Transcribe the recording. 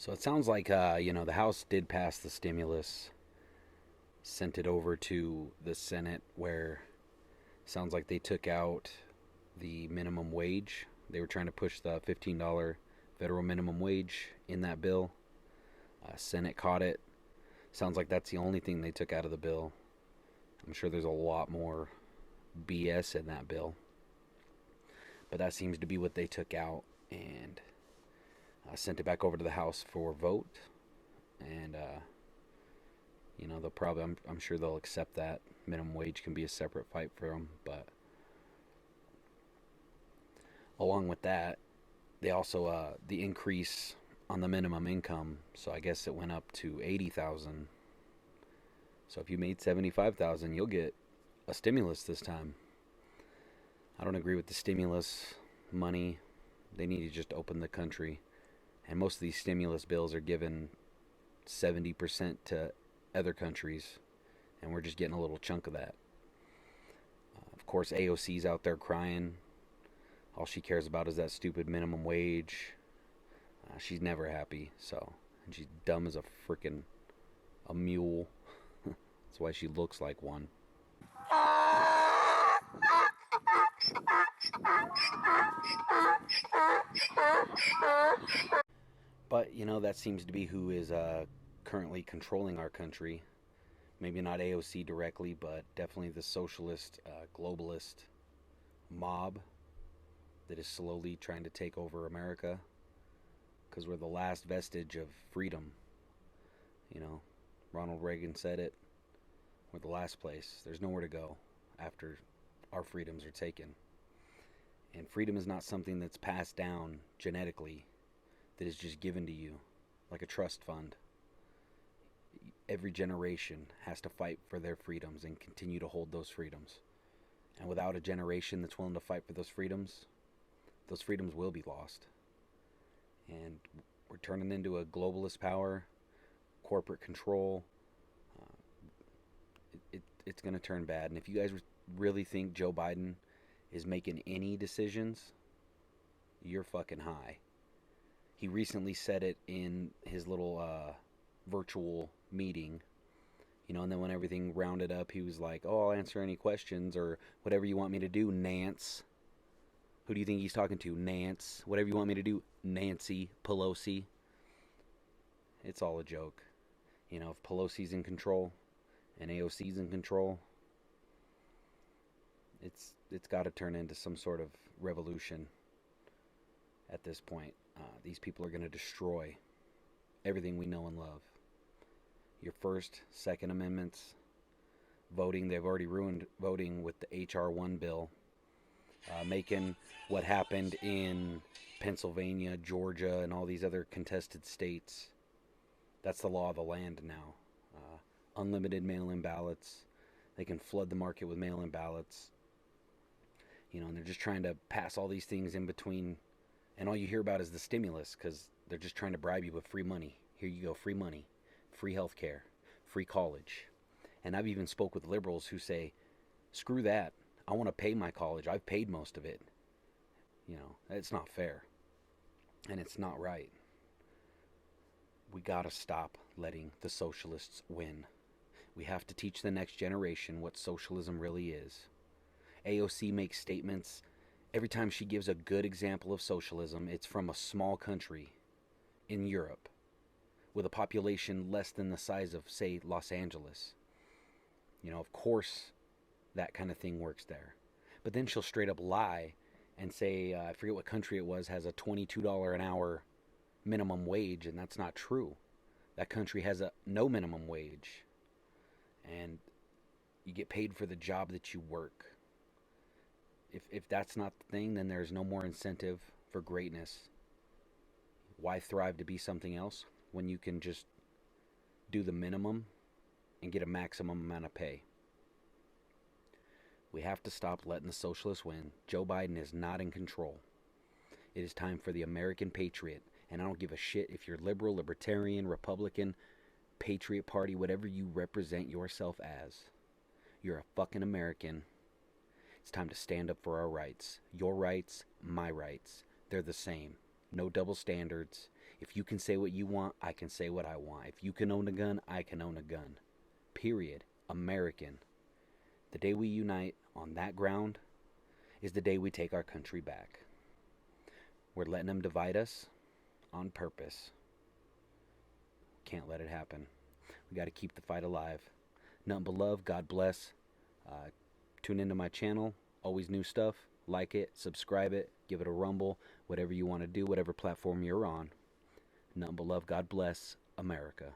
So it sounds like, the House did pass the stimulus, sent it over to the Senate, where sounds like they took out the minimum wage. They were trying to push the $15 federal minimum wage in that bill. Senate caught it. Sounds like that's the only thing they took out of the bill. I'm sure there's a lot more BS in that bill, but that seems to be what they took out and sent it back over to the House for vote. And they'll probably, I'm sure they'll accept that minimum wage can be a separate fight for them. But along with that, they also the increase on the minimum income. So I guess it went up to 80,000. So if you made 75,000, you'll get a stimulus this time. I don't agree with the stimulus money. They need to just open the country. And most of these stimulus bills are given 70% to other countries, and we're just getting a little chunk of that. Of course, AOC's out there crying. All she cares about is that stupid minimum wage. She's never happy, and she's dumb as a mule. That's why she looks like one. But, that seems to be who is currently controlling our country. Maybe not AOC directly, but definitely the socialist, globalist mob that is slowly trying to take over America. Because we're the last vestige of freedom. Ronald Reagan said it. We're the last place. There's nowhere to go after our freedoms are taken. And freedom is not something that's passed down genetically, that is just given to you like a trust fund. Every generation has to fight for their freedoms and continue to hold those freedoms. And without a generation that's willing to fight for those freedoms will be lost. And we're turning into a globalist power, corporate control. It's going to turn bad. And if you guys really think Joe Biden is making any decisions, you're fucking high. He recently said it in his little virtual meeting, and then when everything rounded up, he was like, "Oh, I'll answer any questions or whatever you want me to do, Nance." Who do you think he's talking to? Nance. Whatever you want me to do, Nancy Pelosi. It's all a joke. If Pelosi's in control and AOC's in control, it's got to turn into some sort of revolution at this point. These people are going to destroy everything we know and love. Your First, Second Amendments, voting, they've already ruined voting with the H.R. 1 bill, making what happened in Pennsylvania, Georgia, and all these other contested states. That's the law of the land now. Unlimited mail-in ballots. They can flood the market with mail-in ballots. And they're just trying to pass all these things in between. And all you hear about is the stimulus, because they're just trying to bribe you with free money. Here you go, free money, free health care, free college. And I've even spoke with liberals who say, screw that. I want to pay my college. I've paid most of it. It's not fair. And it's not right. We got to stop letting the socialists win. We have to teach the next generation what socialism really is. AOC makes statements. Every time she gives a good example of socialism, it's from a small country in Europe with a population less than the size of, say, Los Angeles. Of course that kind of thing works there. But then she'll straight up lie and say, I forget what country it was, has a $22 an hour minimum wage, and that's not true. That country has no minimum wage. And you get paid for the job that you work. If that's not the thing, then there's no more incentive for greatness. Why thrive to be something else when you can just do the minimum and get a maximum amount of pay? We have to stop letting the socialists win. Joe Biden is not in control. It is time for the American patriot. And I don't give a shit if you're liberal, libertarian, Republican, Patriot Party, whatever you represent yourself as. You're a fucking American. It's time to stand up for our rights. Your rights, my rights. They're the same. No double standards. If you can say what you want, I can say what I want. If you can own a gun, I can own a gun. Period. American. The day we unite on that ground is the day we take our country back. We're letting them divide us on purpose. Can't let it happen. We got to keep the fight alive. Nothing but love. God bless. Tune into my channel. Always new stuff. Like it, subscribe it, give it a rumble, whatever you want to do, whatever platform you're on. Nothing but love. God bless America.